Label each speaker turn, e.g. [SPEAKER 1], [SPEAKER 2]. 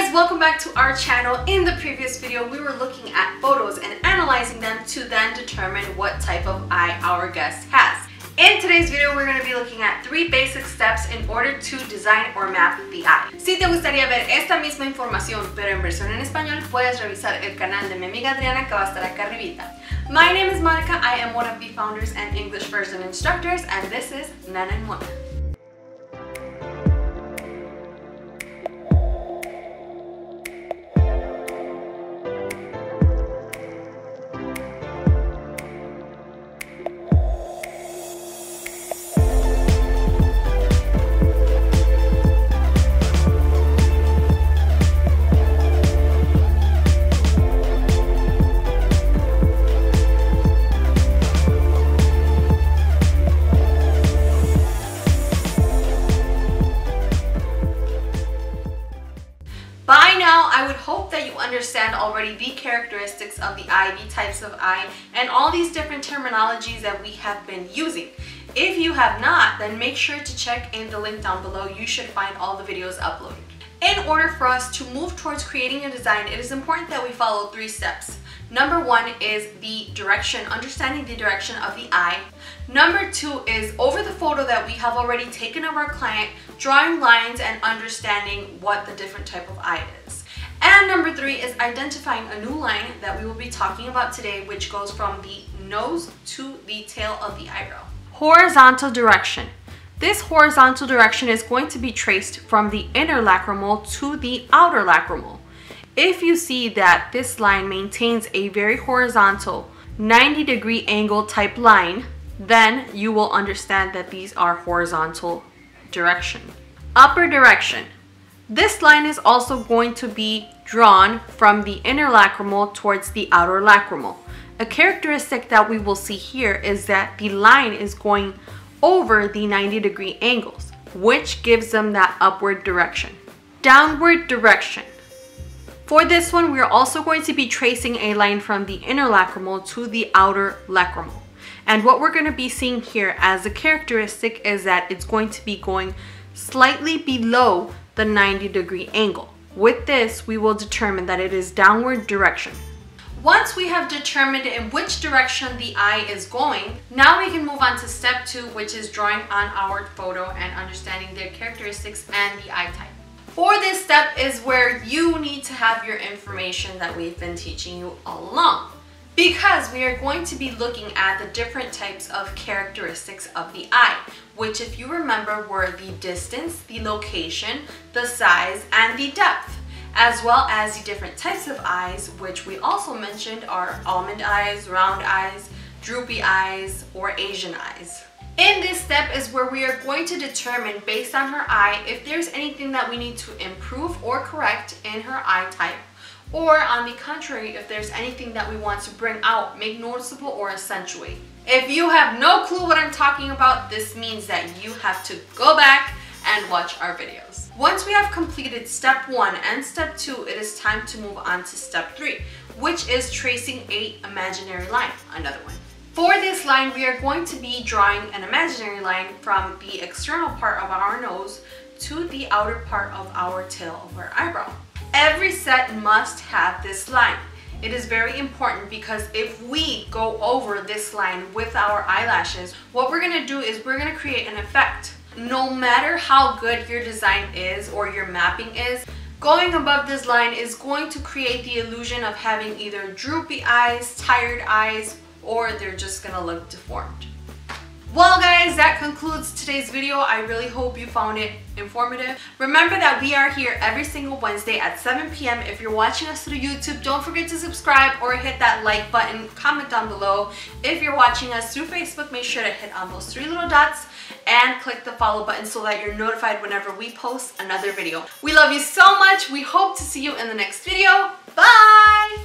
[SPEAKER 1] guys, welcome back to our channel. In the previous video, we were looking at photos and analyzing them to then determine what type of eye our guest has. In today's video, we're going to be looking at 3 basic steps in order to design or map the eye. Si te gustaría ver esta misma información, pero en versión en español, puedes revisar el canal de mi amiga Adriana que va a estar acá arribita. My name is Monica, I am one of the founders and English version instructors, and this is Nana and Mona. By now, I would hope that you understand already the characteristics of the eye, the types of eye, and all these different terminologies that we have been using. If you have not, then make sure to check in the link down below. You should find all the videos uploaded. In order for us to move towards creating a design, it is important that we follow 3 steps. Number 1 is the direction, understanding the direction of the eye. Number 2 is over the photo that we have already taken of our client, drawing lines and understanding what the different type of eye is. And number 3 is identifying a new line that we will be talking about today, which goes from the nose to the tail of the eyebrow. Horizontal direction. This horizontal direction is going to be traced from the inner lacrimal to the outer lacrimal. If you see that this line maintains a very horizontal 90-degree angle type line, then you will understand that these are horizontal direction. Upper direction. This line is also going to be drawn from the inner lacrimal towards the outer lacrimal. A characteristic that we will see here is that the line is going over the 90-degree angles, which gives them that upward direction. Downward direction. For this one, we are also going to be tracing a line from the inner lacrimal to the outer lacrimal. And what we're going to be seeing here as a characteristic is that it's going to be going slightly below the 90-degree angle. With this, we will determine that it is downward direction. Once we have determined in which direction the eye is going, now we can move on to step 2, which is drawing on our photo and understanding their characteristics and the eye type. For this step is where you need to have your information that we've been teaching you all along, because we are going to be looking at the different types of characteristics of the eye, which, if you remember, were the distance, the location, the size, and the depth, as well as the different types of eyes, which we also mentioned are almond eyes, round eyes, droopy eyes, or Asian eyes. In this step is where we are going to determine, based on her eye, if there's anything that we need to improve or correct in her eye type, or on the contrary, if there's anything that we want to bring out, make noticeable, or accentuate. If you have no clue what I'm talking about, this means that you have to go back and watch our videos. Once we have completed step 1 and step 2, it is time to move on to step 3, which is tracing an imaginary line, another one. For this line, we are going to be drawing an imaginary line from the external part of our nose to the outer part of our tail of our eyebrow. Every set must have this line. It is very important because if we go over this line with our eyelashes, what we're going to do is we're going to create an effect. No matter how good your design is or your mapping is, going above this line is going to create the illusion of having either droopy eyes, tired eyes, or they're just gonna look deformed. Well guys, that concludes today's video. I really hope you found it informative. Remember that we are here every single Wednesday at 7 p.m. If you're watching us through YouTube, don't forget to subscribe or hit that like button, comment down below. If you're watching us through Facebook, make sure to hit on those 3 little dots and click the follow button so that you're notified whenever we post another video. We love you so much. We hope to see you in the next video. Bye!